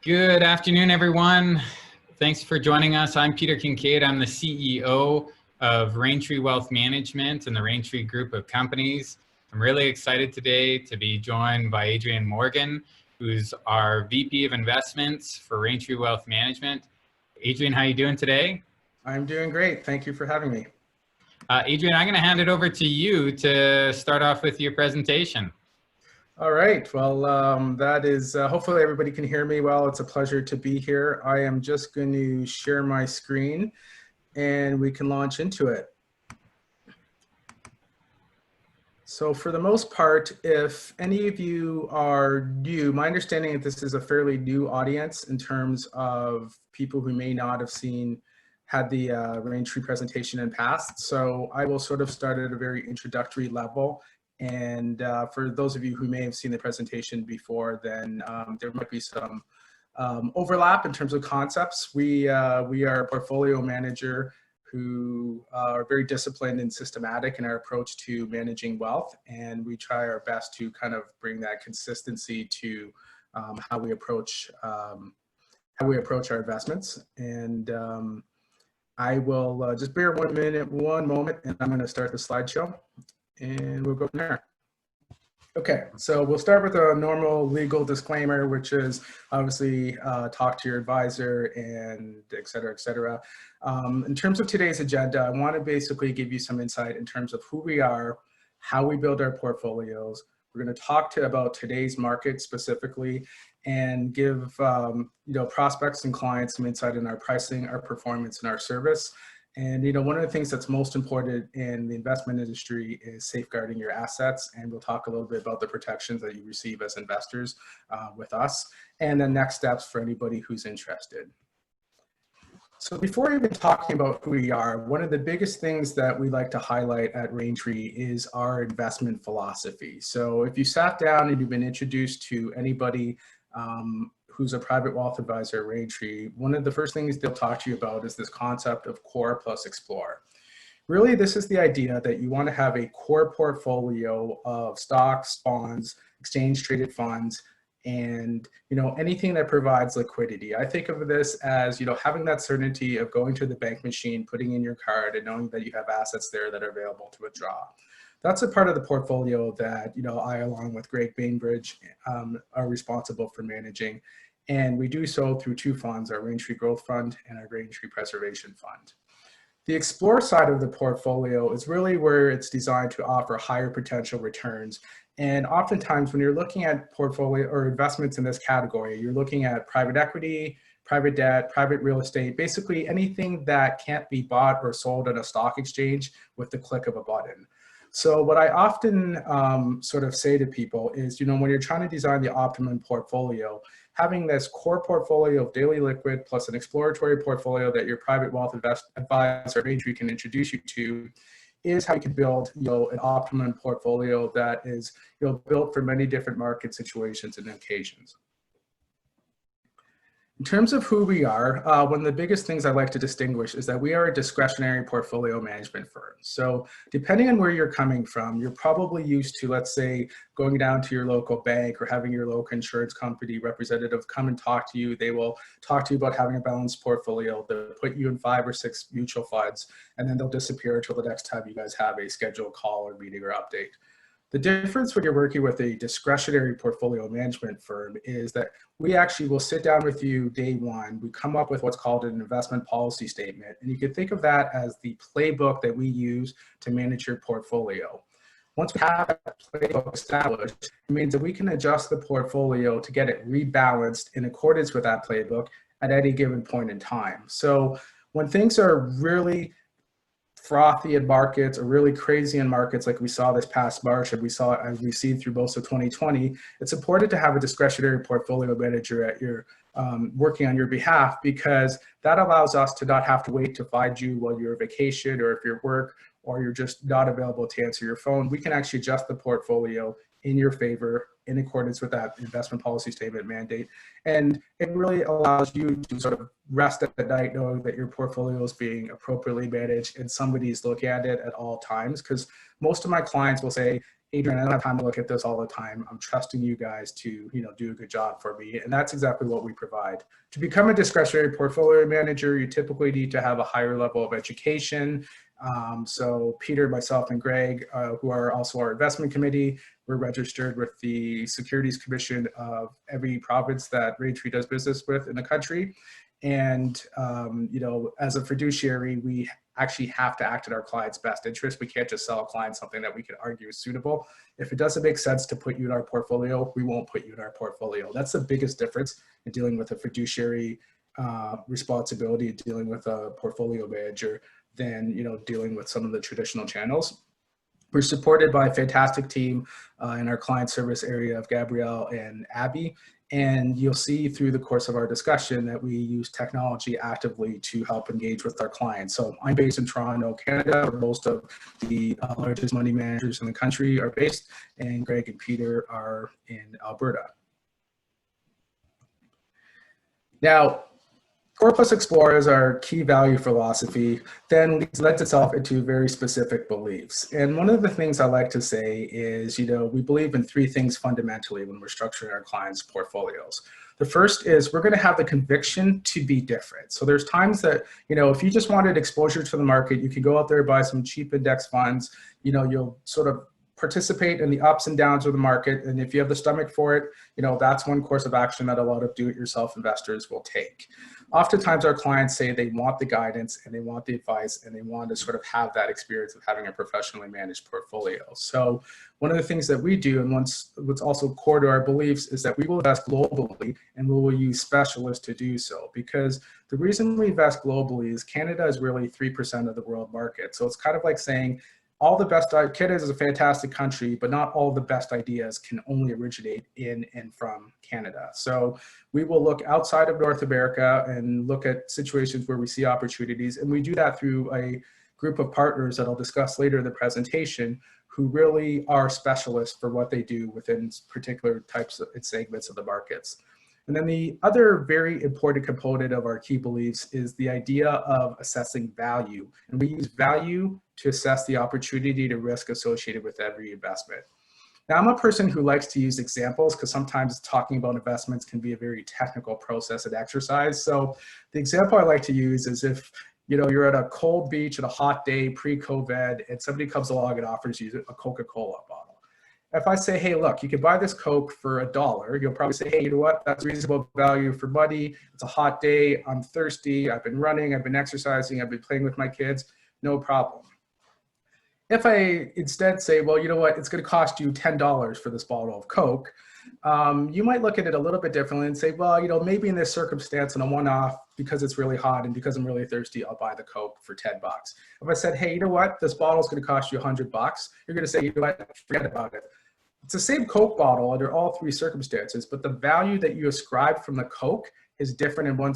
Good afternoon, everyone. Thanks for joining us. I'm Peter Kincaid. I'm the CEO of Raintree Wealth Management and the Raintree Group of Companies. I'm really excited today to be joined by Adrian Morgan, who's our VP of Investments for Raintree Wealth Management. Adrian, how are you doing today? I'm doing great. Thank you for having me. Adrian, I'm going to hand it over to you to start off with your presentation. All right. Well, that is, hopefully everybody can hear me well. It's a pleasure to be here. I am just going to share my screen and we can launch into it. So for the most part, if any of you are new, my understanding is this is a fairly new audience in terms of people who may not have had the Raintree presentation in past. So I will sort of start at a very introductory level. And for those of you who may have seen the presentation before, then there might be some overlap in terms of concepts. We are a portfolio manager who are very disciplined and systematic in our approach to managing wealth. And we try our best to kind of bring that consistency to how we approach our investments. And I will just bear one moment, and I'm going to start the slideshow. And we'll go from there. Okay, so we'll start with a normal legal disclaimer, which is obviously talk to your advisor and et cetera, et cetera. In terms of today's agenda, I want to basically give you some insight in terms of who we are, how we build our portfolios. We're going to talk about today's market specifically and give prospects and clients some insight in our pricing, our performance, and our service. And one of the things that's most important in the investment industry is safeguarding your assets. And we'll talk a little bit about the protections that you receive as investors with us, and the next steps for anybody who's interested. So before even talking about who we are, one of the biggest things that we like to highlight at Raintree is our investment philosophy. So if you sat down and you've been introduced to anybody who's a private wealth advisor at Raintree, one of the first things they'll talk to you about is this concept of core plus explore. Really, this is the idea that you want to have a core portfolio of stocks, bonds, exchange traded funds, and anything that provides liquidity. I think of this as having that certainty of going to the bank machine, putting in your card, and knowing that you have assets there that are available to withdraw. That's a part of the portfolio that I, along with Greg Bainbridge, are responsible for managing. And we do so through two funds, our Raintree Growth Fund and our Raintree Preservation Fund. The Explore side of the portfolio is really where it's designed to offer higher potential returns. And oftentimes when you're looking at portfolio or investments in this category, you're looking at private equity, private debt, private real estate, basically anything that can't be bought or sold at a stock exchange with the click of a button. So what I often sort of say to people is, when you're trying to design the optimum portfolio, having this core portfolio of daily liquid plus an exploratory portfolio that your private wealth advisor Raintree can introduce you to is how you can build an optimum portfolio that is built for many different market situations and occasions. In terms of who we are, one of the biggest things I like to distinguish is that we are a discretionary portfolio management firm. So depending on where you're coming from, you're probably used to, let's say, going down to your local bank or having your local insurance company representative come and talk to you. They will talk to you about having a balanced portfolio. They'll put you in 5 or 6 mutual funds, and then they'll disappear until the next time you guys have a scheduled call or meeting or update. The difference when you're working with a discretionary portfolio management firm is that we actually will sit down with you day one. We come up with what's called an investment policy statement. And you can think of that as the playbook that we use to manage your portfolio. Once we have that playbook established, it means that we can adjust the portfolio to get it rebalanced in accordance with that playbook at any given point in time. So when things are really frothy in markets or really crazy in markets like we saw this past March and we've seen through most of 2020, it's important to have a discretionary portfolio manager at your working on your behalf, because that allows us to not have to wait to find you while you're on vacation or if you're at work or you're just not available to answer your phone. We can actually adjust the portfolio in your favor in accordance with that investment policy statement mandate. And it really allows you to sort of rest at night knowing that your portfolio is being appropriately managed and somebody's looking at it at all times. Because most of my clients will say, Adrian, I don't have time to look at this all the time. I'm trusting you guys to, do a good job for me. And that's exactly what we provide. To become a discretionary portfolio manager, you typically need to have a higher level of education. So Peter, myself, and Greg, who are also our investment committee, we're registered with the Securities Commission of every province that Raintree does business with in the country. And, as a fiduciary, we actually have to act in our client's best interest. We can't just sell a client something that we could argue is suitable. If it doesn't make sense to put you in our portfolio, we won't put you in our portfolio. That's the biggest difference in dealing with a fiduciary responsibility, dealing with a portfolio manager than, dealing with some of the traditional channels. We're supported by a fantastic team in our client service area of Gabrielle and Abby. And you'll see through the course of our discussion that we use technology actively to help engage with our clients. So I'm based in Toronto, Canada, where most of the largest money managers in the country are based, and Greg and Peter are in Alberta. Now, Core Plus Explore is our key value philosophy, then lends itself into very specific beliefs. And one of the things I like to say is, we believe in three things fundamentally when we're structuring our clients' portfolios. The first is we're going to have the conviction to be different. So there's times that, if you just wanted exposure to the market, you could go out there and buy some cheap index funds, you'll sort of participate in the ups and downs of the market. And if you have the stomach for it, that's one course of action that a lot of do-it-yourself investors will take. Oftentimes our clients say they want the guidance and they want the advice and they want to sort of have that experience of having a professionally managed portfolio. So one of the things that we do, and what's also core to our beliefs, is that we will invest globally and we will use specialists to do so. Because the reason we invest globally is Canada is really 3% of the world market. So it's kind of like saying, Canada is a fantastic country, but not all the best ideas can only originate in and from Canada. So we will look outside of North America and look at situations where we see opportunities. And we do that through a group of partners that I'll discuss later in the presentation, who really are specialists for what they do within particular types of segments of the markets. And then the other very important component of our key beliefs is the idea of assessing value. And we use value to assess the opportunity to risk associated with every investment. Now, I'm a person who likes to use examples because sometimes talking about investments can be a very technical process and exercise. So the example I like to use is if you're at a cold beach at a hot day pre-COVID and somebody comes along and offers you a Coca-Cola bottle. If I say, hey, look, you can buy this Coke for $1, you'll probably say, hey, you know what? That's reasonable value for money. It's a hot day. I'm thirsty. I've been running. I've been exercising. I've been playing with my kids. No problem. If I instead say, well, you know what? It's going to cost you $10 for this bottle of Coke. You might look at it a little bit differently and say, well, maybe in this circumstance, on a one-off, because it's really hot and because I'm really thirsty, I'll buy the Coke for $10. If I said, hey, you know what? This bottle is going to cost you $100. You're going to say, you know what? Forget about it. It's the same Coke bottle under all three circumstances, but the value that you ascribe from the Coke is different in one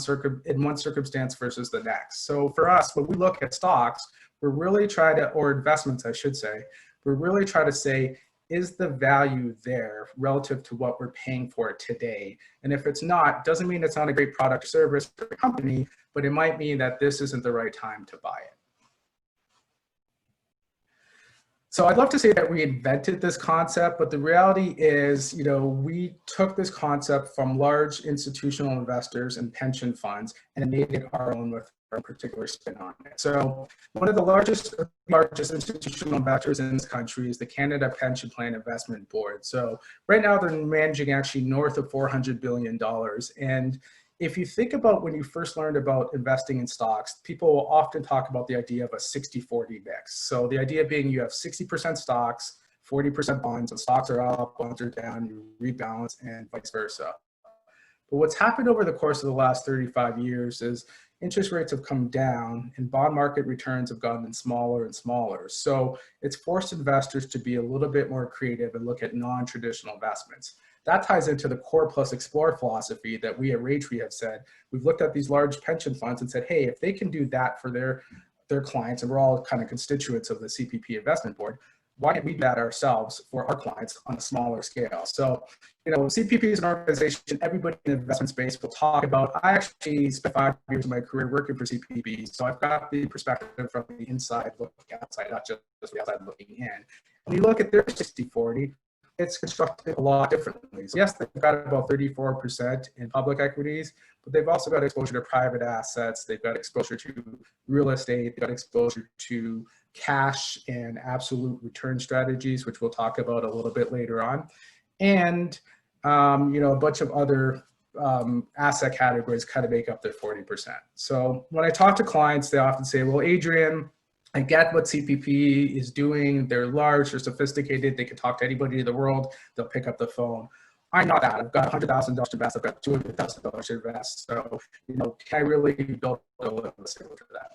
circumstance versus the next. So for us, when we look at stocks, we're really trying to, or investments, I should say, we're really trying to say, is the value there relative to what we're paying for it today? And if it's not, doesn't mean it's not a great product or service for the company, but it might mean that this isn't the right time to buy it. So I'd love to say that we invented this concept, but the reality is, we took this concept from large institutional investors and pension funds and made it our own with our particular spin on it. So one of the largest institutional investors in this country is the Canada Pension Plan Investment Board. So right now they're managing actually north of $400 billion. And if you think about when you first learned about investing in stocks, people will often talk about the idea of a 60-40 mix. So the idea being you have 60% stocks, 40% bonds, and stocks are up, bonds are down, you rebalance, and vice versa. But what's happened over the course of the last 35 years is interest rates have come down and bond market returns have gotten smaller and smaller. So it's forced investors to be a little bit more creative and look at non-traditional investments. That ties into the Core Plus Explore philosophy that we at Raintree have said. We've looked at these large pension funds and said, hey, if they can do that for their clients, and we're all kind of constituents of the CPP investment board, why can't we do that ourselves for our clients on a smaller scale? So, CPP is an organization everybody in the investment space will talk about. I actually spent 5 years of my career working for CPP, so I've got the perspective from the inside looking outside, not just the outside looking in. When you look at their 60-40, it's constructed a lot differently. So yes, they've got about 34% in public equities, but they've also got exposure to private assets. They've got exposure to real estate. They've got exposure to cash and absolute return strategies, which we'll talk about a little bit later on. And, a bunch of other asset categories kind of make up their 40%. So when I talk to clients, they often say, well, Adrian, I get what CPP is doing. They're large, they're sophisticated. They can talk to anybody in the world. They'll pick up the phone. I'm not that. I've got $100,000 to invest. I've got $200,000 to invest. So, can I really build a little similar to that?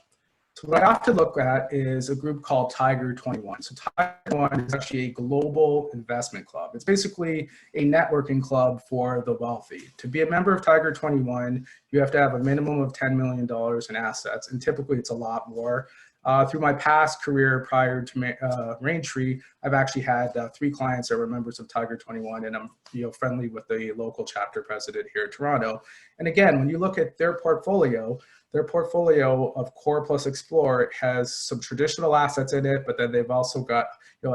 So what I often look at is a group called Tiger 21. So Tiger 21 is actually a global investment club. It's basically a networking club for the wealthy. To be a member of Tiger 21, you have to have a minimum of $10 million in assets, and typically it's a lot more. Through my past career prior to Raintree, I've actually had 3 clients that were members of Tiger 21, and I'm friendly with the local chapter president here in Toronto. And again, when you look at their portfolio of Core plus Explore has some traditional assets in it, but then they've also got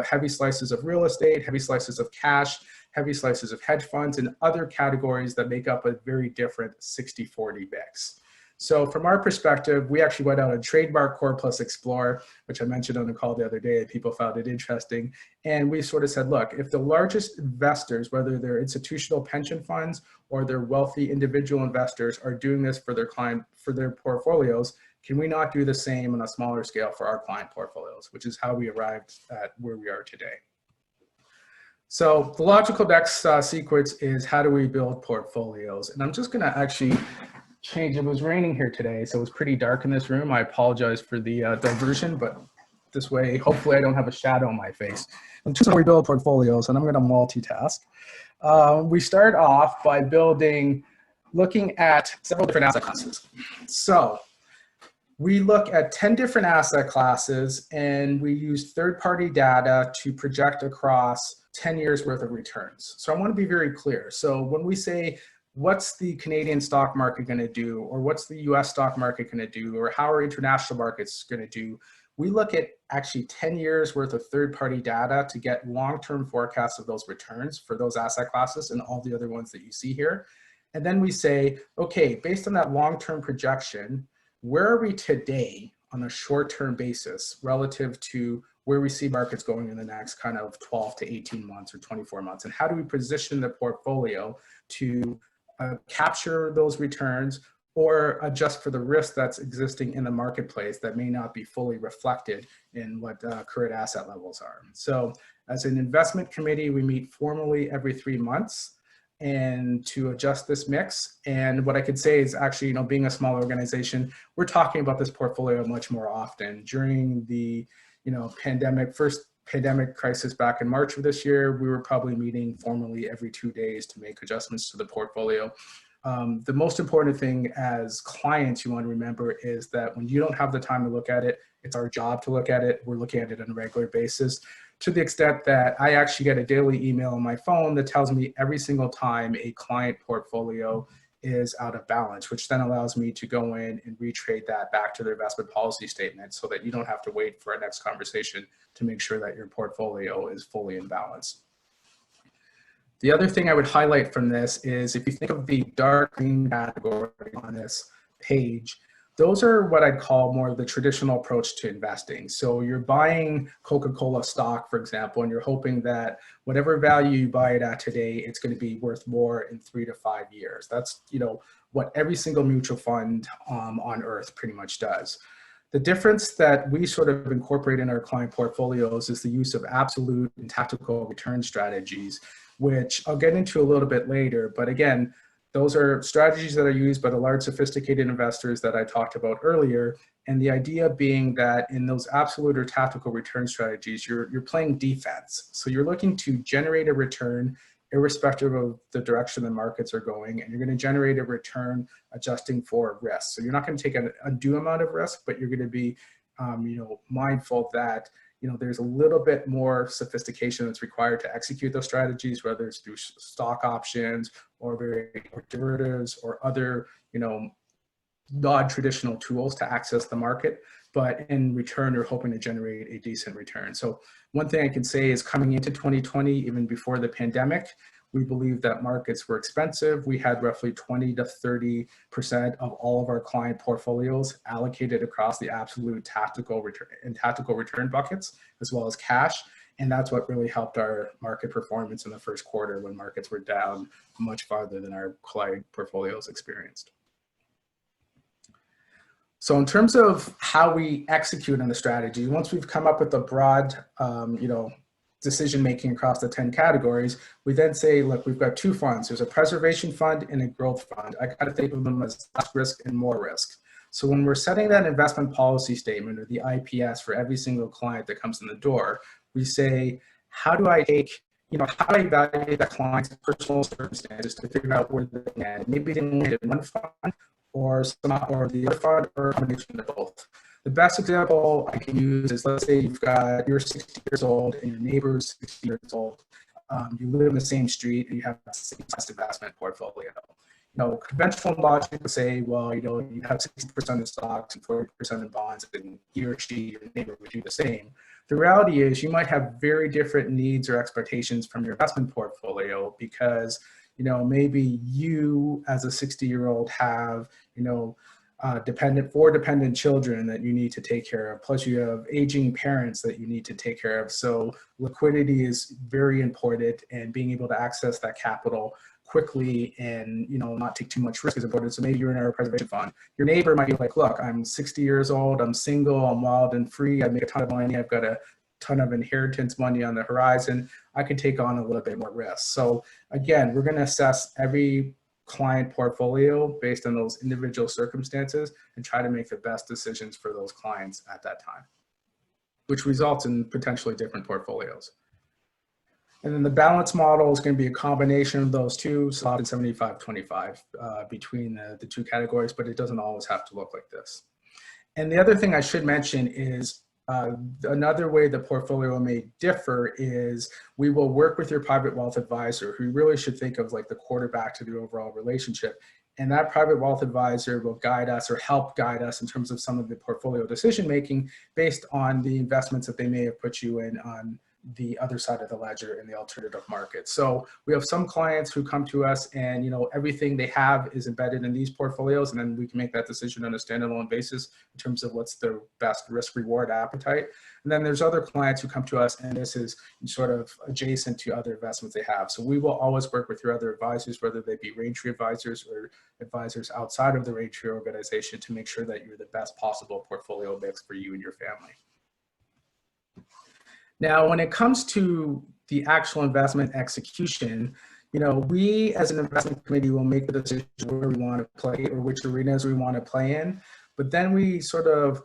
heavy slices of real estate, heavy slices of cash, heavy slices of hedge funds, and other categories that make up a very different 60-40 mix. So from our perspective, we actually went out and trademarked Core plus Explore, which I mentioned on the call the other day, and people found it interesting. And we sort of said, look, if the largest investors, whether they're institutional pension funds or they're wealthy individual investors, are doing this for their portfolios, can we not do the same on a smaller scale for our client portfolios, which is how we arrived at where we are today. So the logical next sequence is, how do we build portfolios? And I'm just going to actually change. It was raining here today, so it was pretty dark in this room. I apologize for the diversion, but this way, hopefully I don't have a shadow on my face. And just how we build portfolios, and I'm going to multitask. We start off by looking at several different asset classes. So we look at 10 different asset classes, and we use third-party data to project across 10 years worth of returns. So I want to be very clear. So when we say, what's the Canadian stock market going to do, or what's the US stock market going to do, or how are international markets going to do, we look at actually 10 years worth of third-party data to get long-term forecasts of those returns for those asset classes and all the other ones that you see here. And then we say, okay, based on that long-term projection, where are we today on a short-term basis relative to where we see markets going in the next kind of 12 to 18 months or 24 months? And how do we position the portfolio to capture those returns or adjust for the risk that's existing in the marketplace that may not be fully reflected in what current asset levels are? So as an investment committee, we meet formally every 3 months and to adjust this mix. And what I could say is actually, being a small organization, we're talking about this portfolio much more often. During the first pandemic crisis back in March of this year, we were probably meeting formally every 2 days to make adjustments to the portfolio. The most important thing as clients you want to remember is that when you don't have the time to look at it, it's our job to look at it. We're looking at it on a regular basis, to the extent that I actually get a daily email on my phone that tells me every single time a client portfolio is out of balance, which then allows me to go in and retrade that back to their investment policy statement so that you don't have to wait for our next conversation to make sure that your portfolio is fully in balance. The other thing I would highlight from this is, if you think of the dark green category on this page, those are what I'd call more the traditional approach to investing. So you're buying Coca-Cola stock, for example, and you're hoping that whatever value you buy it at today, it's going to be worth more in 3 to 5 years. That's what every single mutual fund on earth pretty much does. The difference that we sort of incorporate in our client portfolios is the use of absolute and tactical return strategies, which I'll get into a little bit later. But again, those are strategies that are used by the large sophisticated investors that I talked about earlier. And the idea being that in those absolute or tactical return strategies, you're playing defense. So you're looking to generate a return irrespective of the direction the markets are going, and you're going to generate a return adjusting for risk. So you're not going to take an undue amount of risk, but you're going to be mindful that there's a little bit more sophistication that's required to execute those strategies, whether it's through stock options or derivatives or other, non-traditional tools to access the market. But in return, you're hoping to generate a decent return. So one thing I can say is coming into 2020, even before the pandemic, we believe that markets were expensive. We had roughly 20 to 30% of all of our client portfolios allocated across the absolute tactical return buckets, as well as cash. And that's what really helped our market performance in the first quarter when markets were down much farther than our client portfolios experienced. So in terms of how we execute on the strategy, once we've come up with a broad, decision-making across the 10 categories, we then say, look, we've got two funds. There's a preservation fund and a growth fund. I kind of think of them as less risk and more risk. So when we're setting that investment policy statement or the IPS for every single client that comes in the door, we say, how do I evaluate that client's personal circumstances to figure out where they're at? Maybe they need one fund or the other fund or a combination of both. The best example I can use is, let's say you're 60 years old and your neighbor's 60 years old. You live in the same street and you have the same investment portfolio. Conventional logic would say, well, you have 60% in stocks and 40% in bonds, and he or she, your neighbor, would do the same. The reality is you might have very different needs or expectations from your investment portfolio because, maybe you as a 60-year-old have, four dependent children that you need to take care of, plus you have aging parents that you need to take care of. So liquidity is very important, and being able to access that capital quickly and not take too much risk is important. So maybe you're in our preservation fund. Your neighbor might be like, look, I'm 60 years old, I'm single, I'm wild and free, I make a ton of money, I've got a ton of inheritance money on the horizon, I can take on a little bit more risk. So again, we're going to assess every client portfolio based on those individual circumstances and try to make the best decisions for those clients at that time, which results in potentially different portfolios. And then the balance model is going to be a combination of those two, so often 75-25 between the two categories, but it doesn't always have to look like this. And the other thing I should mention is another way the portfolio may differ is we will work with your private wealth advisor, who really should think of like the quarterback to the overall relationship. And that private wealth advisor will guide us or help guide us in terms of some of the portfolio decision-making based on the investments that they may have put you in on the other side of the ledger in the alternative market. So we have some clients who come to us and everything they have is embedded in these portfolios, and then we can make that decision on a standalone basis in terms of what's the best risk reward appetite. And then there's other clients who come to us and this is sort of adjacent to other investments they have. So we will always work with your other advisors, whether they be Raintree advisors or advisors outside of the Raintree organization, to make sure that you're the best possible portfolio mix for you and your family. Now, when it comes to the actual investment execution, we as an investment committee will make the decision where we want to play or which arenas we want to play in. But then we sort of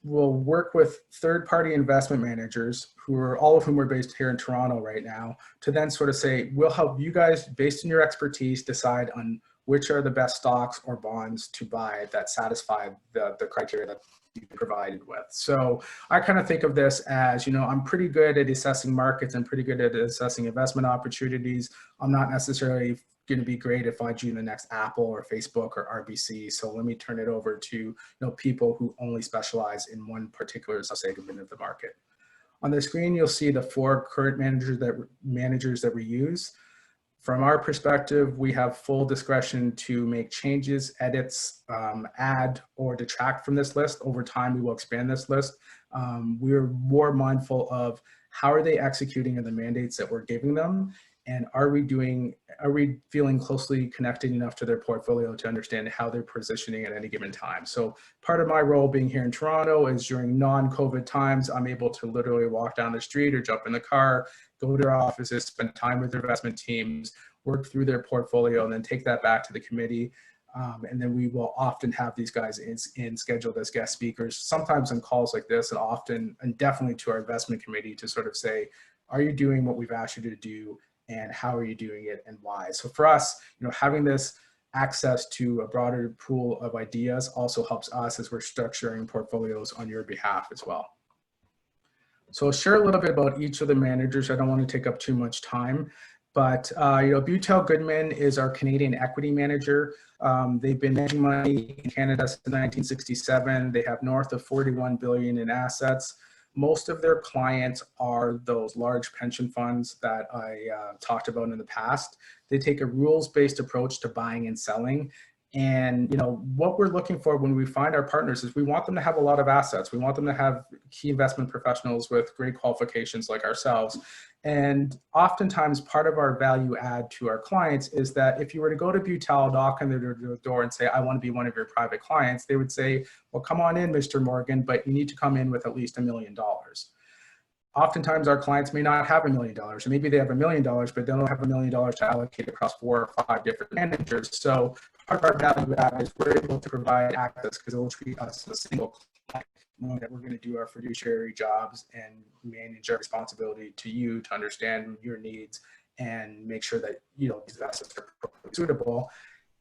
will work with third-party investment managers, all of whom are based here in Toronto right now, to then sort of say, we'll help you guys, based on your expertise, decide on which are the best stocks or bonds to buy that satisfy the criteria that you provided with. So I kind of think of this as, I'm pretty good at assessing markets and pretty good at assessing investment opportunities. I'm not necessarily going to be great if I do the next Apple or Facebook or RBC. So let me turn it over to people who only specialize in one particular segment of the market. On the screen, you'll see the 4 current managers that we use. From our perspective, we have full discretion to make changes, edits, add, or detract from this list. Over time, we will expand this list. We're more mindful of how are they executing in the mandates that we're giving them, and are we feeling closely connected enough to their portfolio to understand how they're positioning at any given time. So part of my role being here in Toronto is during non-COVID times, I'm able to literally walk down the street or jump in the car, go to their offices, spend time with their investment teams, work through their portfolio, and then take that back to the committee. And then we will often have these guys in scheduled as guest speakers, sometimes on calls like this, and definitely to our investment committee to sort of say, are you doing what we've asked you to do, and how are you doing it and why? So for us, having this access to a broader pool of ideas also helps us as we're structuring portfolios on your behalf as well. So I'll share a little bit about each of the managers. I don't want to take up too much time, but Beutel Goodman is our Canadian equity manager. They've been managing money in Canada since 1967. They have north of 41 billion in assets. Most of their clients are those large pension funds that I talked about in the past. They take a rules-based approach to buying and selling. And what we're looking for when we find our partners is we want them to have a lot of assets. We want them to have key investment professionals with great qualifications like ourselves. And oftentimes part of our value add to our clients is that if you were to go to Beutel, knock on their door and say, I want to be one of your private clients, they would say, well, come on in, Mr. Morgan, but you need to come in with at least $1 million. Oftentimes our clients may not have $1 million, or maybe they have $1 million, but they don't have $1 million to allocate across 4 or 5 different managers. So part of our value add is we're able to provide access because it will treat us as a single client, knowing that we're going to do our fiduciary jobs and manage our responsibility to you to understand your needs and make sure that these assets are appropriately suitable.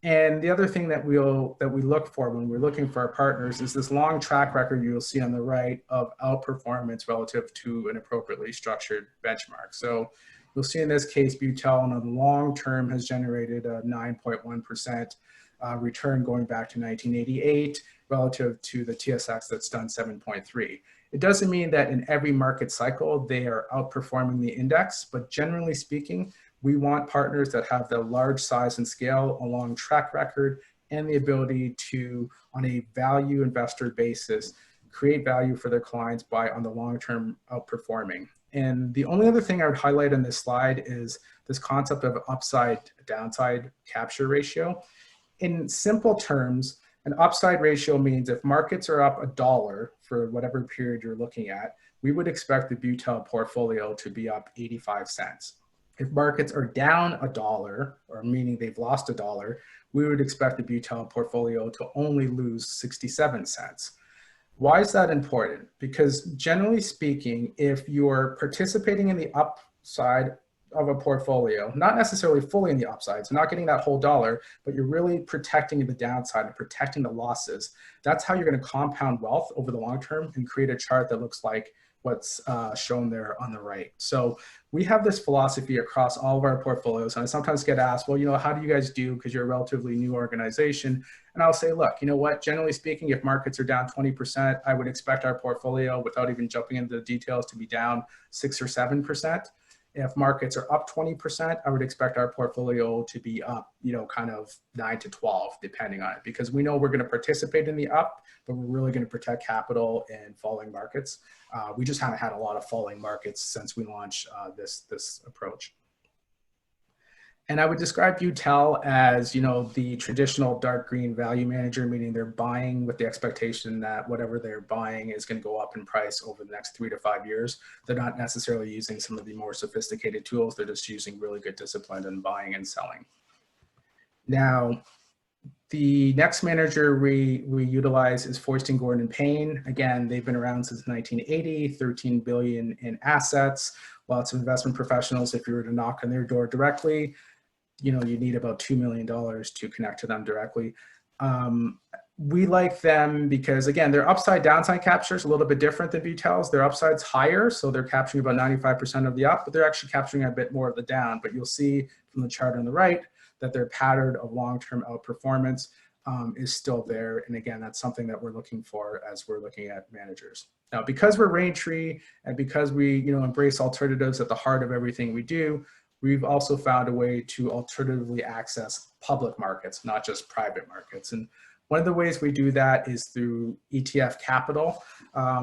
And the other thing that we look for when we're looking for our partners is this long track record you'll see on the right of outperformance relative to an appropriately structured benchmark. So you'll see in this case, Beutel on the long term has generated a 9.1% return going back to 1988 relative to the TSX that's done 7.3. It doesn't mean that in every market cycle they are outperforming the index, but generally speaking, we want partners that have the large size and scale, a long track record, and the ability to, on a value investor basis, create value for their clients by, on the long term, outperforming. And the only other thing I would highlight on this slide is this concept of upside downside capture ratio. In simple terms, an upside ratio means if markets are up $1 for whatever period you're looking at, we would expect the Beutel portfolio to be up 85 cents. If markets are down $1, or meaning they've lost $1, we would expect the Beutel portfolio to only lose 67 cents. Why is that important? Because generally speaking, if you're participating in the upside of a portfolio, not necessarily fully in the upside, so not getting that whole dollar, but you're really protecting the downside and protecting the losses, that's how you're going to compound wealth over the long term and create a chart that looks like what's shown there on the right. So we have this philosophy across all of our portfolios. And I sometimes get asked, well, how do you guys do? Because you're a relatively new organization. And I'll say, look, you know what, generally speaking, if markets are down 20%, I would expect our portfolio, without even jumping into the details, to be down 6 or 7%. If markets are up 20%, I would expect our portfolio to be up, kind of 9 to 12, depending on it, because we know we're going to participate in the up, but we're really going to protect capital in falling markets. We just haven't had a lot of falling markets since we launched this approach. And I would describe Beutel as, the traditional dark green value manager, meaning they're buying with the expectation that whatever they're buying is going to go up in price over the next 3 to 5 years. They're not necessarily using some of the more sophisticated tools. They're just using really good discipline in buying and selling. Now, the next manager we utilize is Foyston Gordon Payne. Again, they've been around since 1980, 13 billion in assets, lots of investment professionals. If you were to knock on their door directly, you need about $2 million to connect to them directly. We like them because, again, their upside downside capture is a little bit different than Beutel's. Their upside's higher, so they're capturing about 95% of the up, but they're actually capturing a bit more of the down. But you'll see from the chart on the right that their pattern of long-term outperformance is still there. And again, that's something that we're looking for as we're looking at managers. Now, because we're Raintree and because we embrace alternatives at the heart of everything we do, we've also found a way to alternatively access public markets, not just private markets. And one of the ways we do that is through ETF capital,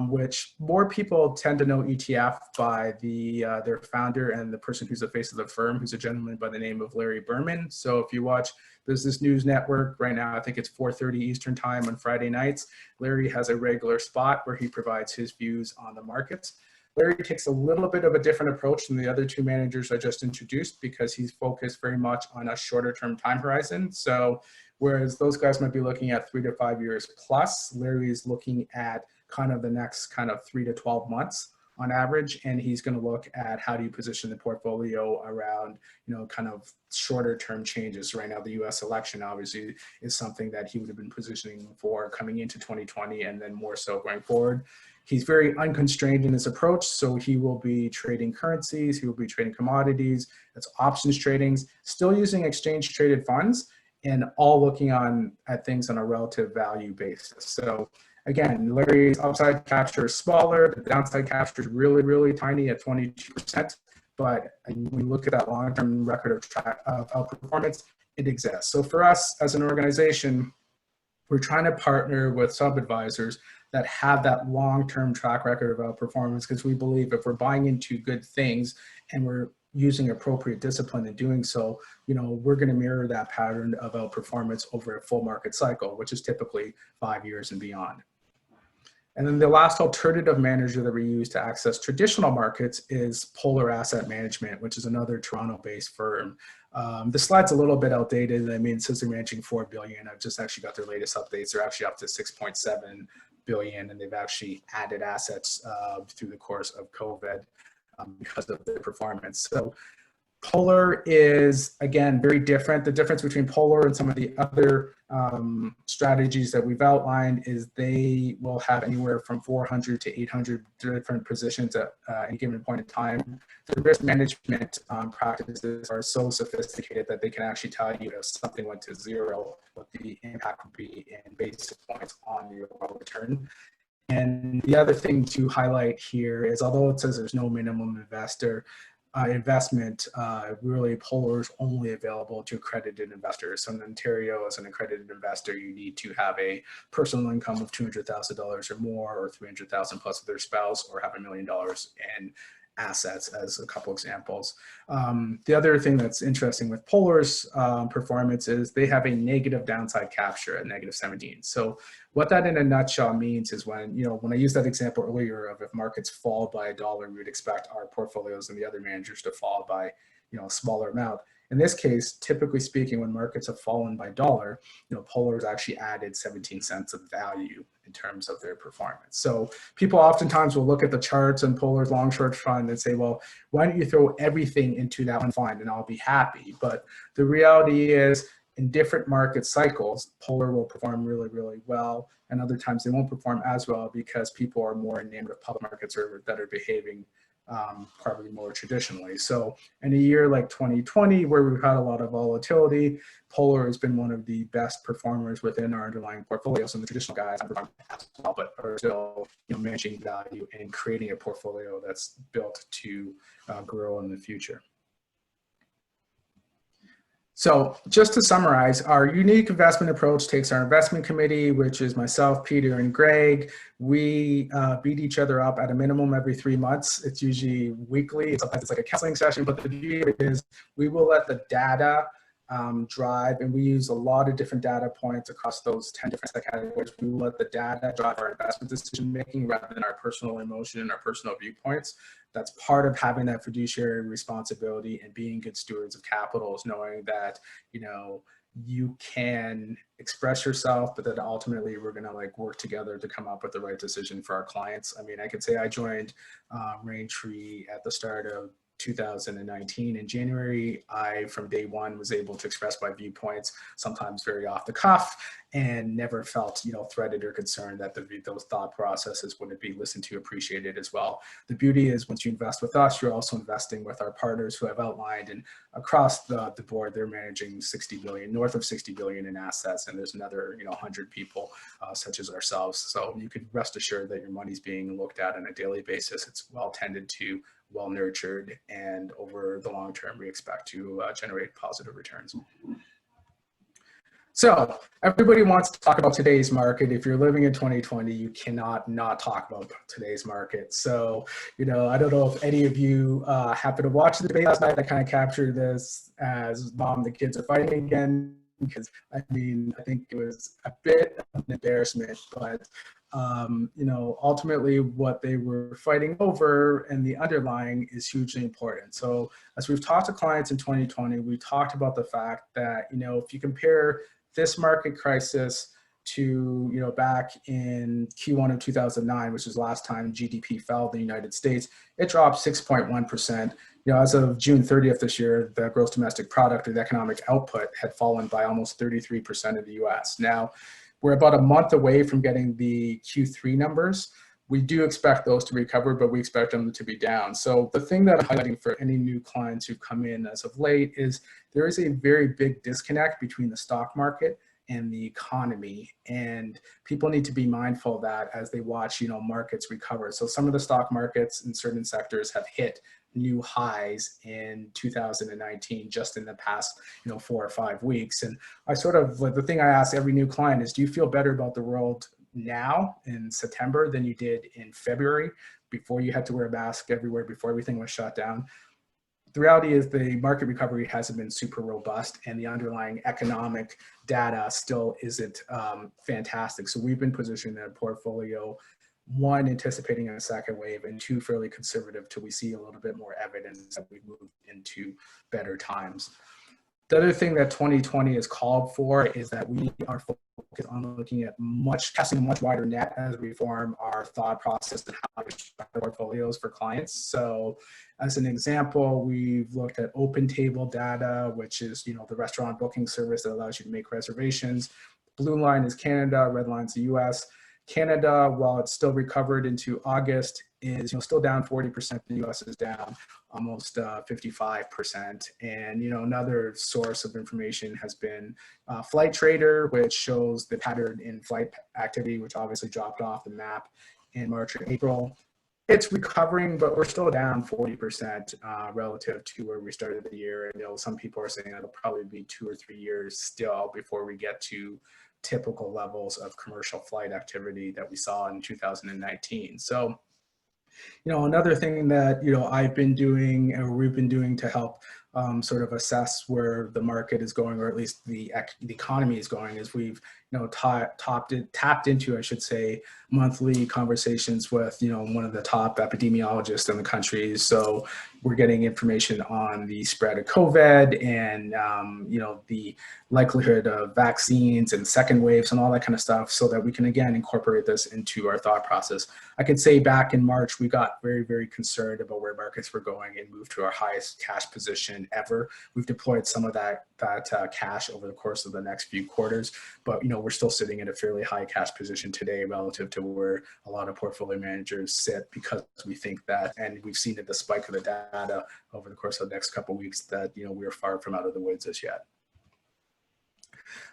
which more people tend to know ETF by their founder and the person who's the face of the firm, who's a gentleman by the name of Larry Berman. So if you watch Business News Network right now, I think it's 4:30 Eastern time on Friday nights, Larry has a regular spot where he provides his views on the markets. Larry takes a little bit of a different approach than the other two managers I just introduced because he's focused very much on a shorter term time horizon. So whereas those guys might be looking at 3 to 5 years plus, Larry is looking at kind of the next kind of 3 to 12 months on average. And he's going to look at how do you position the portfolio around, kind of shorter term changes. Right now, the US election obviously is something that he would have been positioning for coming into 2020 and then more so going forward. He's very unconstrained in his approach, so he will be trading currencies, he will be trading commodities, that's options tradings, still using exchange traded funds, and all looking at things on a relative value basis. So again, Larry's upside capture is smaller, the downside capture is really, really tiny at 22%. But when we look at that long-term record of outperformance, it exists. So for us as an organization, we're trying to partner with sub-advisors that have that long-term track record of outperformance, because we believe if we're buying into good things and we're using appropriate discipline in doing so, we're going to mirror that pattern of outperformance over a full market cycle, which is typically 5 years and beyond. And then the last alternative manager that we use to access traditional markets is Polar Asset Management, which is another Toronto-based firm. The slide's a little bit outdated. I mean, it says they're managing $4 billion. I've just actually got their latest updates. They're actually up to $6.7 billion, and they've actually added assets through the course of COVID because of their performance. So Polar is, again, very different. The difference between Polar and some of the other strategies that we've outlined is they will have anywhere from 400 to 800 different positions at any given point in time. The risk management practices are so sophisticated that they can actually tell you if something went to zero, what the impact would be in basis points on your overall return. And the other thing to highlight here is, although it says there's no minimum investment, really Polar is only available to accredited investors. So in Ontario, as an accredited investor, you need to have a personal income of $200,000 or more, or $300,000 plus with their spouse, or have $1 million in assets, as a couple examples. The other thing that's interesting with Polar's performance is they have a negative downside capture at -17. So what that in a nutshell means is when I used that example earlier of if markets fall by $1, we would expect our portfolios and the other managers to fall by a smaller amount. In this case, typically speaking, when markets have fallen by $1, Polar's actually added 17 cents of value in terms of their performance. So people oftentimes will look at the charts and Polar's long short fund and say, well, why don't you throw everything into that one fund and I'll be happy? But the reality is, in different market cycles, Polar will perform really, really well, and other times they won't perform as well because people are more enamored of public markets or that are behaving probably more traditionally. So in a year like 2020, where we've had a lot of volatility, Polar has been one of the best performers within our underlying portfolios, and the traditional guys have performed as well, but are still managing value and creating a portfolio that's built to grow in the future. So just to summarize, our unique investment approach takes our investment committee, which is myself, Peter, and Greg. We beat each other up at a minimum every 3 months. It's usually weekly. Sometimes it's like a counseling session, but the beauty of it is we will let the data drive, and we use a lot of different data points across those 10 different categories. We will let the data drive our investment decision making rather than our personal emotion and our personal viewpoints. That's part of having that fiduciary responsibility and being good stewards of capital, is knowing that you can express yourself, but that ultimately we're going to work together to come up with the right decision for our clients. I mean, I could say I joined Raintree at the start of 2019 in January. I, from day one, was able to express my viewpoints, sometimes very off the cuff, and never felt, threatened or concerned that those thought processes wouldn't be listened to, appreciated as well. The beauty is, once you invest with us, you're also investing with our partners who have outlined, and across the board, they're managing 60 billion, north of 60 billion in assets, and there's another 100 people such as ourselves. So you can rest assured that your money's being looked at on a daily basis. It's well tended to, well nurtured, and over the long term, we expect to generate positive returns. So everybody wants to talk about today's market. If you're living in 2020, you cannot not talk about today's market. So, I don't know if any of you happened to watch the debate last night. I kind of captured this as Mom, the kids are fighting again, because I think it was a bit of an embarrassment, but ultimately what they were fighting over and the underlying is hugely important. So as we've talked to clients in 2020, we talked about the fact that, if you compare this market crisis to, back in Q1 of 2009, which was the last time GDP fell in the United States, it dropped 6.1%. As of June 30th this year, the gross domestic product, or the economic output, had fallen by almost 33% in the US. Now, we're about a month away from getting the Q3 numbers, we do expect those to recover, but we expect them to be down. So the thing that I'm highlighting for any new clients who've come in as of late is there is a very big disconnect between the stock market and the economy, and people need to be mindful of that as they watch, markets recover. So some of the stock markets in certain sectors have hit new highs in 2019, just in the past, 4 or 5 weeks. And I sort of, the thing I ask every new client is, do you feel better about the world now in September than you did in February, before you had to wear a mask everywhere, before everything was shut down? The reality is the market recovery hasn't been super robust, and the underlying economic data still isn't fantastic. So we've been positioning that portfolio, one, anticipating a second wave, and two, fairly conservative till we see a little bit more evidence that we've moved into better times. The other thing that 2020 has called for is that we are focused on looking at casting a much wider net as we form our thought process and how to structure portfolios for clients. So as an example, we've looked at open table data, which is, the restaurant booking service that allows you to make reservations. Blue line is Canada, red line is the US. Canada, while it's still recovered into August, is still down 40%. The US is down almost 55%. And another source of information has been Flight Trader, which shows the pattern in flight activity, which obviously dropped off the map in March or April. It's recovering, but we're still down 40% relative to where we started the year. And some people are saying it'll probably be 2 or 3 years still before we get to typical levels of commercial flight activity that we saw in 2019. So, another thing that, I've been doing, or we've been doing to help sort of assess where the market is going, or at least the economy is going, is we've, tapped into, I should say, monthly conversations with, one of the top epidemiologists in the country. So we're getting information on the spread of COVID and, the likelihood of vaccines and second waves and all that kind of stuff, so that we can, again, incorporate this into our thought process. I could say back in March, we got very, very concerned about where markets were going and moved to our highest cash position ever. We've deployed some of that cash over the course of the next few quarters, but, we're still sitting in a fairly high cash position today relative to where a lot of portfolio managers sit, because we think that, and we've seen it, the spike of the data over the course of the next couple of weeks, that, we're far from out of the woods as yet.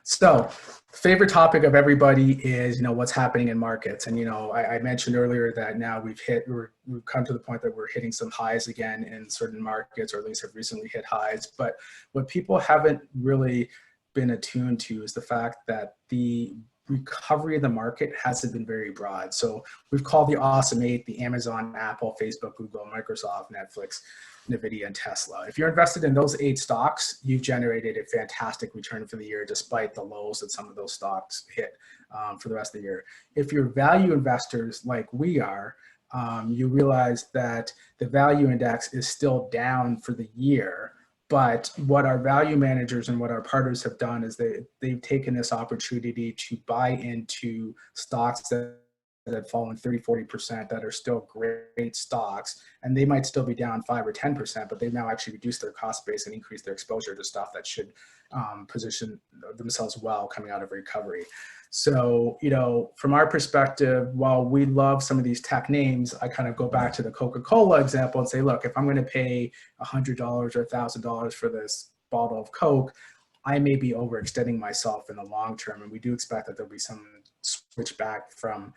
So, favorite topic of everybody is, what's happening in markets. And, I mentioned earlier that now we've come to the point that we're hitting some highs again in certain markets, or at least have recently hit highs. But what people haven't really been attuned to is the fact that the recovery of the market hasn't been very broad. So we've called the Awesome Eight: the Amazon, Apple, Facebook, Google, Microsoft, Netflix, NVIDIA, and Tesla. If you're invested in those 8 stocks, you've generated a fantastic return for the year, despite the lows that some of those stocks hit for the rest of the year. If you're value investors like we are, you realize that the value index is still down for the year. But what our value managers and what our partners have done is they've taken this opportunity to buy into stocks that have fallen 30–40%, that are still great stocks, and they might still be down 5 or 10%, but they've now actually reduced their cost base and increased their exposure to stuff that should position themselves well coming out of recovery. So, from our perspective, while we love some of these tech names, I kind of go back to the Coca-Cola example and say, look, if I'm going to pay $100 or $1,000 for this bottle of Coke, I may be overextending myself in the long term. And we do expect that there'll be some switch back from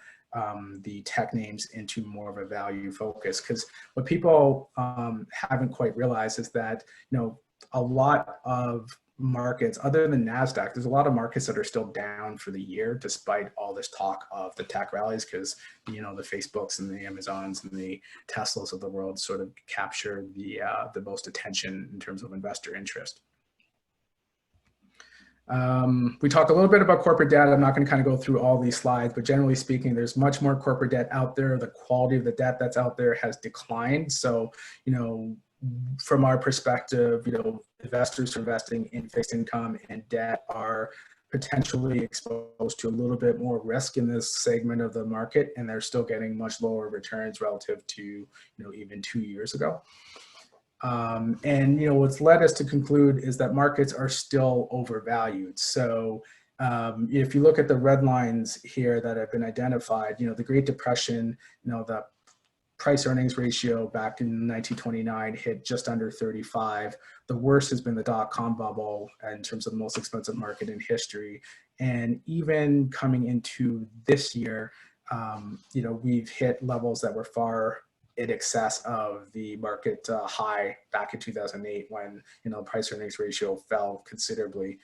the tech names into more of a value focus. Because what people haven't quite realized is that, a lot of markets other than NASDAQ, there's a lot of markets that are still down for the year, despite all this talk of the tech rallies, because, the Facebooks and the Amazons and the Teslas of the world sort of capture the most attention in terms of investor interest. We talk a little bit about corporate debt. I'm not going to kind of go through all these slides, but generally speaking, there's much more corporate debt out there. The quality of the debt that's out there has declined. So, from our perspective, investors who are investing in fixed income and debt are potentially exposed to a little bit more risk in this segment of the market, and they're still getting much lower returns relative to, even 2 years ago. And what's led us to conclude is that markets are still overvalued. So If you look at the red lines here that have been identified, the Great Depression, the price earnings ratio back in 1929 hit just under 35. The worst has been the dot-com bubble in terms of the most expensive market in history. And even coming into this year, we've hit levels that were far in excess of the market high back in 2008 when, price earnings ratio fell considerably.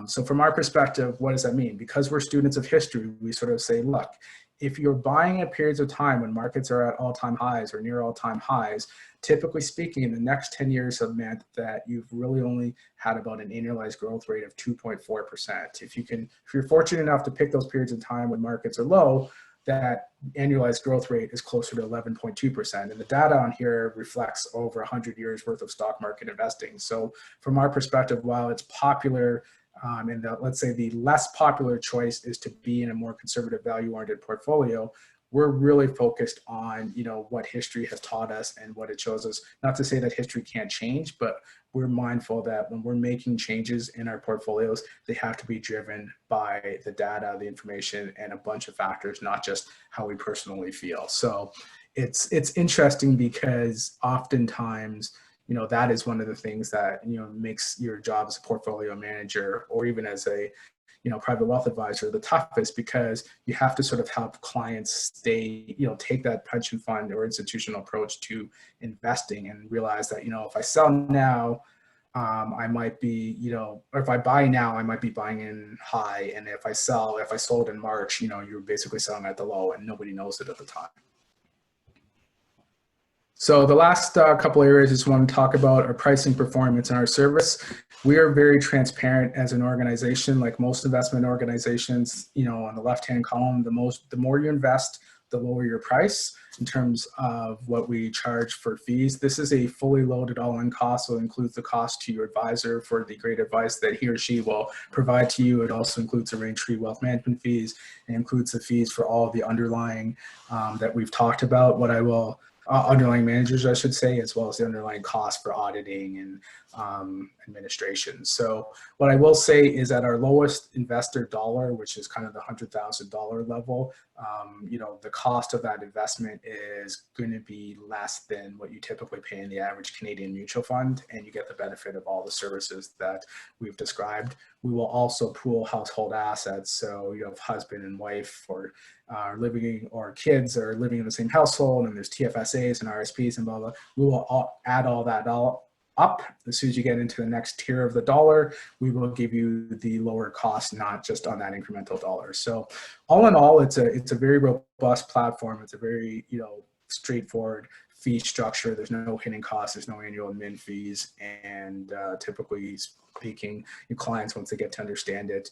So from our perspective, what does that mean? Because we're students of history, we sort of say, look, if you're buying at periods of time when markets are at all-time highs or near all-time highs, typically speaking, in the next 10 years have meant that you've really only had about an annualized growth rate of 2.4%. If you're fortunate enough to pick those periods of time when markets are low, that annualized growth rate is closer to 11.2%. And the data on here reflects over 100 years worth of stock market investing. So from our perspective, while it's popular, and let's say the less popular choice is to be in a more conservative value-oriented portfolio, we're really focused on, what history has taught us and what it shows us. Not to say that history can't change, but we're mindful that when we're making changes in our portfolios, they have to be driven by the data, the information, and a bunch of factors, not just how we personally feel. So it's interesting because oftentimes, that is one of the things that, makes your job as a portfolio manager or even as a, private wealth advisor the toughest, because you have to sort of help clients stay, take that pension fund or institutional approach to investing and realize that, if I sell now, I might be, or if I buy now, I might be buying in high. And if I sold in March, you're basically selling at the low and nobody knows it at the time. So the last couple areas I just want to talk about are pricing, performance, and our service. We are very transparent as an organization, like most investment organizations. On the left-hand column, the more you invest, the lower your price in terms of what we charge for fees. This is a fully loaded all-in cost, so it includes the cost to your advisor for the great advice that he or she will provide to you. It also includes the Raintree wealth management fees. It includes the fees for all of the underlying that we've talked about. Underlying managers, I should say, as well as the underlying cost for auditing and administration. So what I will say is at our lowest investor dollar, which is kind of the $100,000 level, the cost of that investment is going to be less than what you typically pay in the average Canadian mutual fund, and you get the benefit of all the services that we've described. We will also pool household assets. So you have husband and wife or kids are living in the same household, and there's TFSAs and RSPs and blah, blah. We will add all that up. As soon as you get into the next tier of the dollar, we will give you the lower cost, not just on that incremental dollar. So all in all, it's a very robust platform. It's a very, straightforward fee structure. There's no hidden costs. There's no annual admin fees. And typically speaking, your clients, once they get to understand it,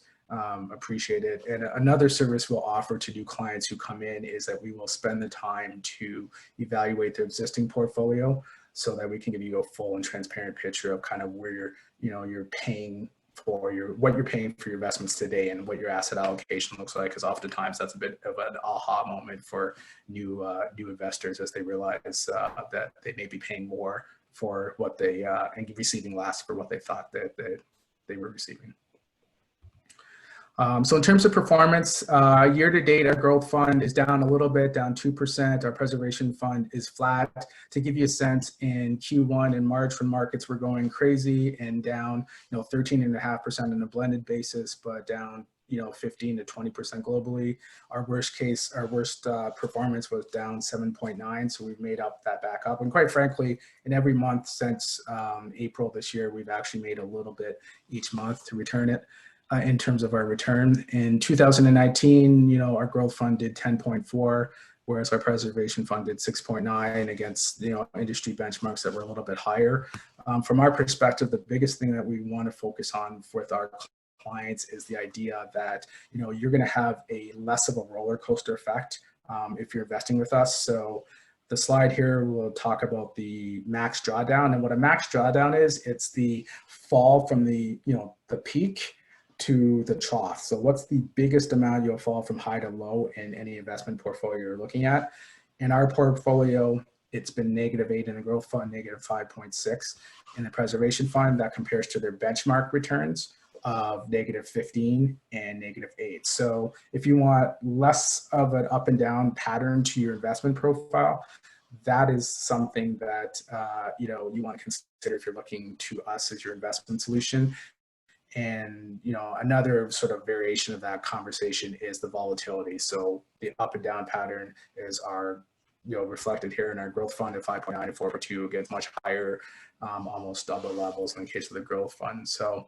appreciate it. And another service we'll offer to new clients who come in is that we will spend the time to evaluate their existing portfolio so that we can give you a full and transparent picture of kind of where you're paying for what you're paying for your investments today and what your asset allocation looks like. Because oftentimes that's a bit of an aha moment for new investors as they realize that they may be paying more for what they and receiving less for what they thought that they were receiving. So in terms of performance, year to date, our growth fund is down a little bit, down 2%. Our preservation fund is flat. To give you a sense, in Q1 in March, when markets were going crazy and down, 13.5% on a blended basis, but down, 15 to 20% globally. Our worst performance was down 7.9. So we've made up that back up. And quite frankly, in every month since April this year, we've actually made a little bit each month to return it. In terms of our return. In 2019, our growth fund did 10.4, whereas our preservation fund did 6.9 against, industry benchmarks that were a little bit higher. From our perspective, the biggest thing that we want to focus on with our clients is the idea that, you're going to have a less of a roller coaster effect if you're investing with us. So the slide here will talk about the max drawdown, and what a max drawdown is, it's the fall from the peak to the trough. So what's the biggest amount you'll fall from high to low in any investment portfolio you're looking at? In our portfolio, it's been -8 in the growth fund, -5.6 in the preservation fund. That compares to their benchmark returns of -15 and -8. So if you want less of an up and down pattern to your investment profile, that is something that you know, you want to consider if you're looking to us as your investment solution. And you know, another sort of variation of that conversation is the volatility. So the up and down pattern is our, you know, reflected here in our growth fund at 5.9 and 4.2 against much higher, almost double levels in the case of the growth fund. So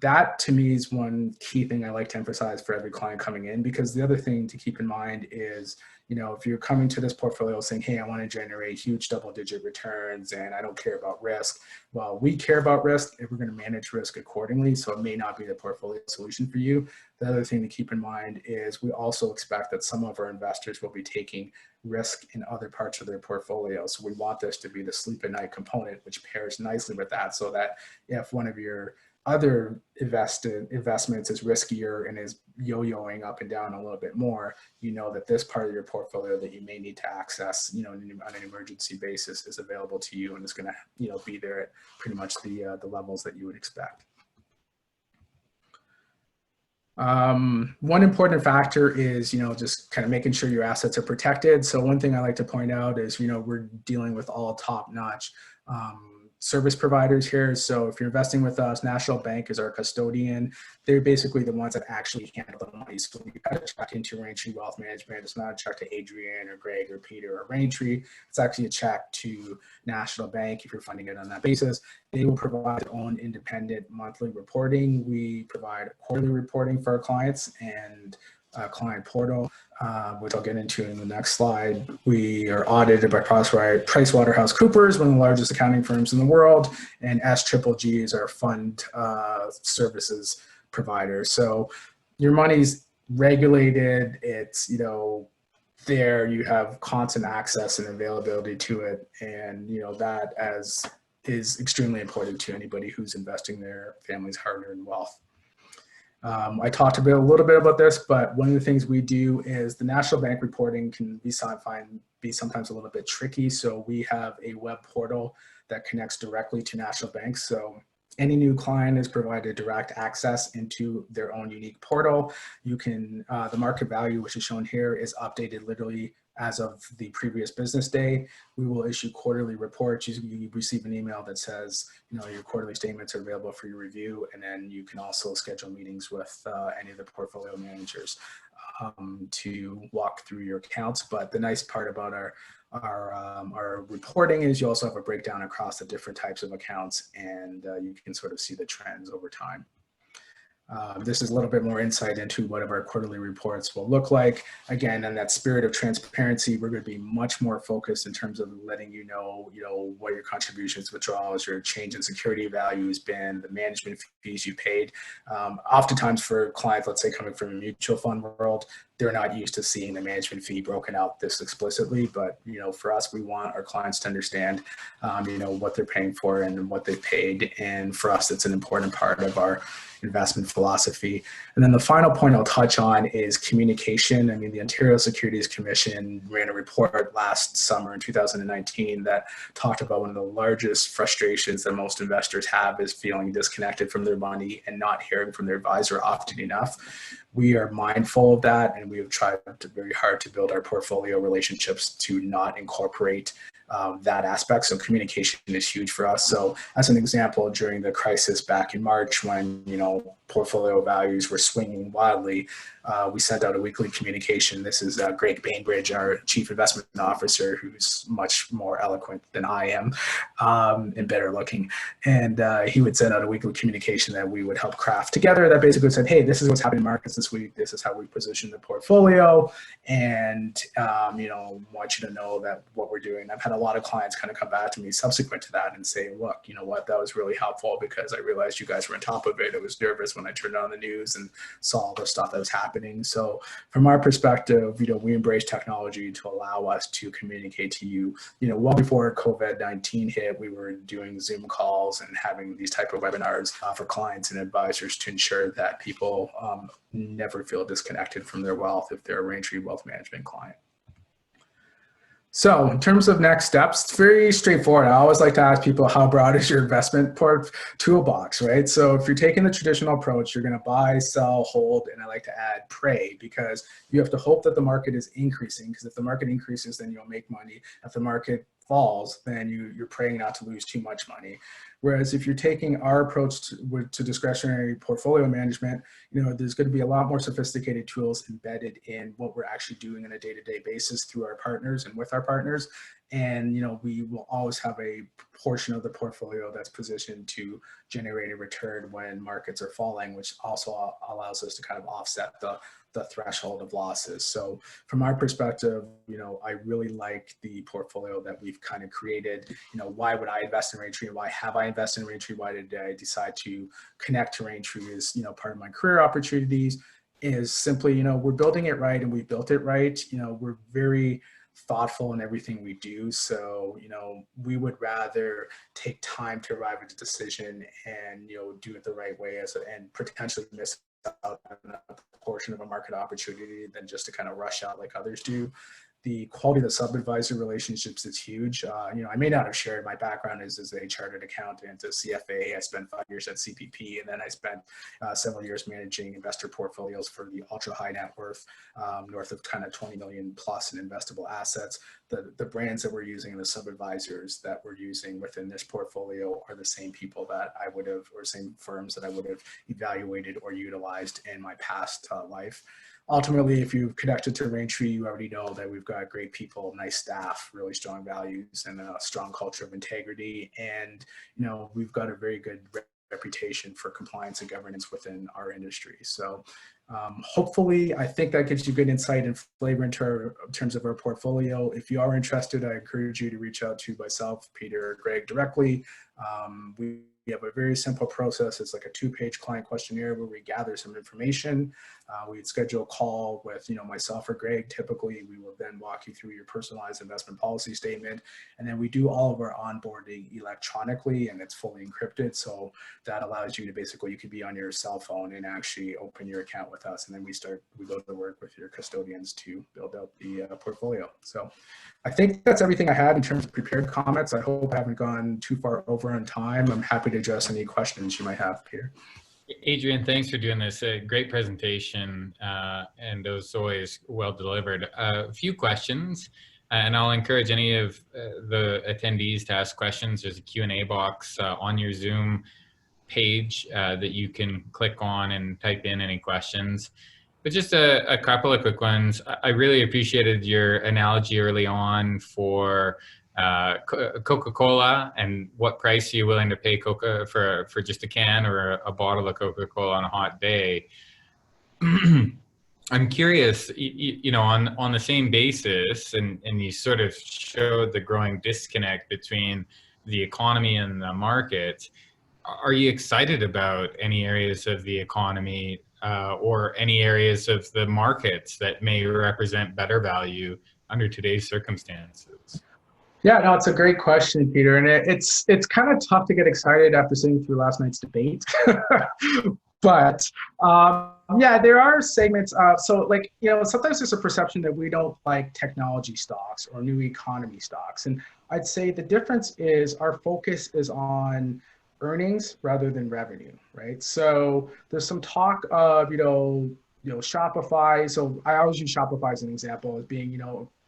that to me is one key thing I like to emphasize for every client coming in, because the other thing to keep in mind is, you know, if you're coming to this portfolio saying, hey, I want to generate huge double-digit returns and I don't care about risk. Well, we care about risk and we're going to manage risk accordingly. So it may not be the portfolio solution for you. The other thing to keep in mind is we also expect that some of our investors will be taking risk in other parts of their portfolio. So we want this to be the sleep at night component, which pairs nicely with that, so that if one of your other investments is riskier and is yo-yoing up and down a little bit more, you know that this part of your portfolio that you may need to access, you know, on an emergency basis is available to you and is going to, you know, be there at pretty much the levels that you would expect. One important factor is, you know, just kind of making sure your assets are protected. So one thing I like to point out is, you know, we're dealing with all top-notch service providers here. So if you're investing with us, National Bank is our custodian. They're basically the ones that actually handle the money. So you got to check into Raintree Wealth Management. It's not a check to Adrian or Greg or Peter or Raintree. It's actually a check to National Bank if you're funding it on that basis. They will provide their own independent monthly reporting. We provide quarterly reporting for our clients and client portal, which I'll get into in the next slide. We are audited by PricewaterhouseCoopers, one of the largest accounting firms in the world, and SGGG is our fund services provider. So your money's regulated. It's, you know, there you have constant access and availability to it, and you know that is extremely important to anybody who's investing their family's hard-earned wealth. I talked a little bit about this, but one of the things we do is the National Bank reporting can be sometimes a little bit tricky. So we have a web portal that connects directly to National Bank. So any new client is provided direct access into their own unique portal. You can, the market value, which is shown here, is updated literally as of the previous business day. We will issue quarterly reports. You receive an email that says, you know, your quarterly statements are available for your review, and then you can also schedule meetings with any of the portfolio managers to walk through your accounts. But the nice part about our reporting is you also have a breakdown across the different types of accounts, and you can sort of see the trends over time. This is a little bit more insight into what our quarterly reports will look like. Again, in that spirit of transparency, we're going to be much more focused in terms of letting you know, what your contributions, withdrawals, your change in security value has been, the management fees you paid. Oftentimes for clients, let's say coming from a mutual fund world, they're not used to seeing the management fee broken out this explicitly, but for us, we want our clients to understand, what they're paying for and what they've paid, and for us, it's an important part of our investment philosophy. And then the final point I'll touch on is communication. I mean, the Ontario Securities Commission ran a report last summer in 2019 that talked about one of the largest frustrations that most investors have is feeling disconnected from their money and not hearing from their advisor often enough. We are mindful of that, and we have tried very hard to build our portfolio relationships to not incorporate that aspect. So communication is huge for us. So as an example, during the crisis back in March, when portfolio values were swinging wildly, we sent out a weekly communication. This is Greg Bainbridge, our chief investment officer, who's much more eloquent than I am and better looking. And he would send out a weekly communication that we would help craft together that basically said, hey, this is what's happening in markets this week. This is how we position the portfolio. And, want you to know that what we're doing. I've had a lot of clients kind of come back to me subsequent to that and say, look, you know what, that was really helpful because I realized you guys were on top of it. I was nervous when I turned on the news and saw all the stuff that was happening. So from our perspective, we embrace technology to allow us to communicate to you. Well before COVID-19 hit, we were doing Zoom calls and having these type of webinars for clients and advisors to ensure that people never feel disconnected from their wealth if they're a Raintree Wealth Management client. So in terms of next steps, it's very straightforward. I always like to ask people, how broad is your investment toolbox, right? So if you're taking the traditional approach, you're going to buy, sell, hold, and I like to add pray, because you have to hope that the market is increasing, because if the market increases, then you'll make money. If the market falls, then you're praying not to lose too much money. Whereas if you're taking our approach to discretionary portfolio management, there's going to be a lot more sophisticated tools embedded in what we're actually doing on a day-to-day basis through our partners and with our partners. And, we will always have a portion of the portfolio that's positioned to generate a return when markets are falling, which also allows us to kind of offset the threshold of losses. So from our perspective, I really like the portfolio that we've kind of created. Why would I invest in Raintree? Why have I invested in Raintree? Why did I decide to connect to Raintree as, part of my career opportunities? Is simply, we're building it right, and we built it right. We're very thoughtful in everything we do. So, we would rather take time to arrive at a decision and, do it the right way and potentially miss out on a portion of a market opportunity than just to kind of rush out like others do. The quality of the sub-advisor relationships is huge. I may not have shared my background as a chartered accountant, a CFA. I spent 5 years at CPP, and then I spent several years managing investor portfolios for the ultra high net worth, north of kind of 20 million plus in investable assets. The brands that we're using and the sub-advisors that we're using within this portfolio are the same people that I would have, or same firms that I would have evaluated or utilized in my past life. Ultimately, if you've connected to Raintree, you already know that we've got great people, nice staff, really strong values, and a strong culture of integrity. And, we've got a very good reputation for compliance and governance within our industry. So hopefully, I think that gives you good insight and flavor in terms of our portfolio. If you are interested, I encourage you to reach out to myself, Peter, or Greg directly. We have a very simple process. It's like a 2-page client questionnaire where we gather some information. We'd schedule a call with, myself or Greg. Typically, we will then walk you through your personalized investment policy statement. And then we do all of our onboarding electronically, and it's fully encrypted. So that allows you to basically, you could be on your cell phone and actually open your account with us. And then we go to work with your custodians to build out the portfolio. So I think that's everything I had in terms of prepared comments. I hope I haven't gone too far over on time. I'm happy to address any questions you might have, Peter. Adrian, thanks for doing this. A great presentation, and it was always well delivered. A few questions, and I'll encourage any of the attendees to ask questions. There's a Q&A box on your Zoom page that you can click on and type in any questions. But just a couple of quick ones. I really appreciated your analogy early on for Coca-Cola and what price are you willing to pay for just a can or a bottle of Coca-Cola on a hot day. I'm curious, on the same basis, and you sort of showed the growing disconnect between the economy and the market. Are you excited about any areas of the economy or any areas of the markets that may represent better value under today's circumstances? Yeah, no, it's a great question, Peter. And it's kind of tough to get excited after sitting through last night's debate. But yeah, there are segments. Sometimes there's a perception that we don't like technology stocks or new economy stocks. And I'd say the difference is our focus is on earnings rather than revenue, right? So there's some talk of, Shopify. So I always use Shopify as an example as being,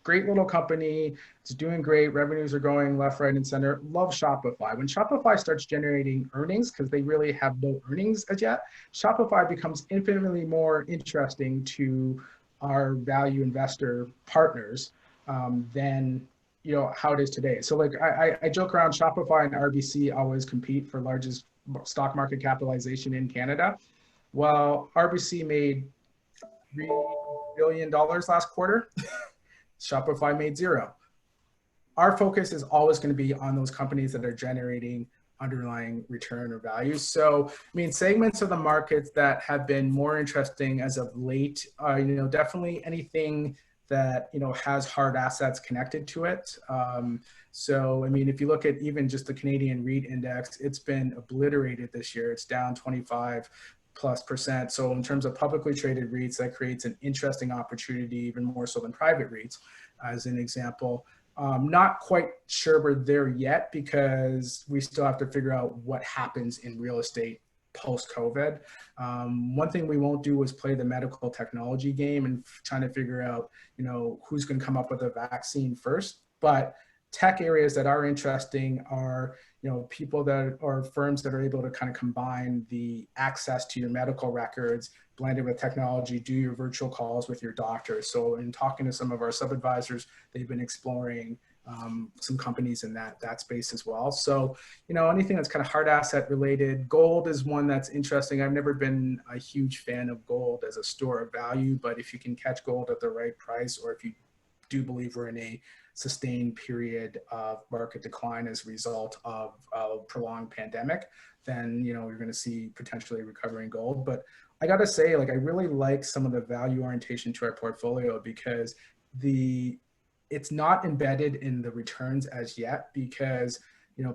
great little company. It's doing great. Revenues are going left, right, and center. Love Shopify. When Shopify starts generating earnings, because they really have no earnings as yet, Shopify becomes infinitely more interesting to our value investor partners than how it is today. So I joke around, Shopify and RBC always compete for largest stock market capitalization in Canada. Well, RBC made $3 billion last quarter. Shopify made zero. Our focus is always going to be on those companies that are generating underlying return or value. So, segments of the markets that have been more interesting as of late, definitely anything that, has hard assets connected to it. If you look at even just the Canadian REIT index, it's been obliterated this year. It's down 25+%. So in terms of publicly traded REITs, that creates an interesting opportunity, even more so than private REITs, as an example. Not quite sure we're there yet because we still have to figure out what happens in real estate post-COVID. One thing we won't do is play the medical technology game and trying to figure out, who's going to come up with a vaccine first. But tech areas that are interesting are, people that or firms that are able to kind of combine the access to your medical records blended with technology, do your virtual calls with your doctor. So in talking to some of our sub-advisors, they've been exploring some companies in that space as well. So, anything that's kind of hard asset related. Gold is one that's interesting. I've never been a huge fan of gold as a store of value, but if you can catch gold at the right price, or if you do believe we're in a sustained period of market decline as a result of a prolonged pandemic, then, you're going to see potentially recovering gold. But I got to say, I really like some of the value orientation to our portfolio because it's not embedded in the returns as yet because,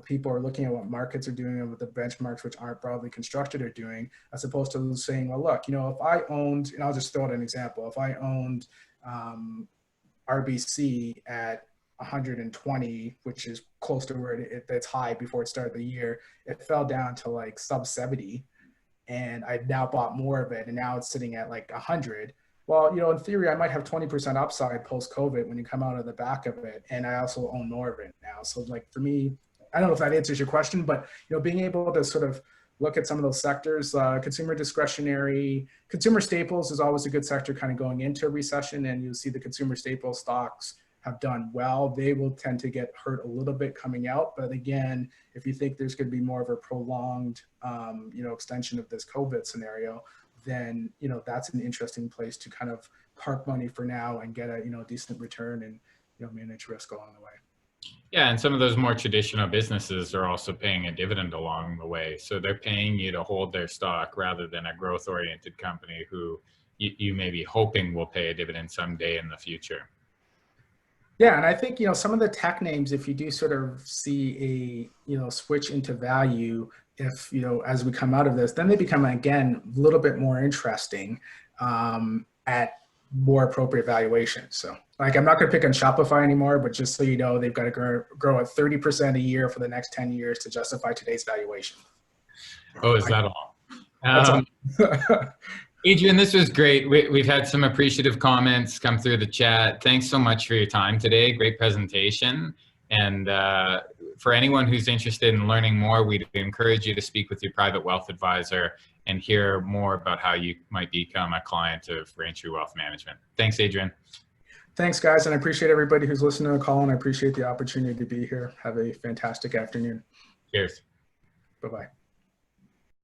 people are looking at what markets are doing and what the benchmarks, which aren't broadly constructed, are doing, as opposed to saying, well, look, if I owned, and I'll just throw out an example, if I owned RBC at 120, which is close to where it's high before it started the year, it fell down to sub 70. And I've now bought more of it, and now it's sitting at 100. Well, in theory, I might have 20% upside post-COVID when you come out of the back of it, and I also own more of it now. So, for me, I don't know if that answers your question, but being able to sort of look at some of those sectors, consumer discretionary, consumer staples is always a good sector kind of going into a recession, and you'll see the consumer staple stocks have done well. They will tend to get hurt a little bit coming out. But again, if you think there's going to be more of a prolonged, extension of this COVID scenario, then, that's an interesting place to kind of park money for now and get a, decent return and, manage risk along the way. Yeah, and some of those more traditional businesses are also paying a dividend along the way. So they're paying you to hold their stock rather than a growth-oriented company who you may be hoping will pay a dividend someday in the future. Yeah, and I think, some of the tech names, if you do sort of see a, switch into value, if, as we come out of this, then they become, again, a little bit more interesting at more appropriate valuations. So I'm not going to pick on Shopify anymore, but just so you know, they've got to grow at 30% a year for the next 10 years to justify today's valuation. Oh, is that all? That's all. Adrian, this was great. We've had some appreciative comments come through the chat. Thanks so much for your time today. Great presentation. And for anyone who's interested in learning more, we'd encourage you to speak with your private wealth advisor and hear more about how you might become a client of Raintree Wealth Management. Thanks, Adrian. Thanks, guys. And I appreciate everybody who's listening to the call, and I appreciate the opportunity to be here. Have a fantastic afternoon. Cheers. Bye-bye.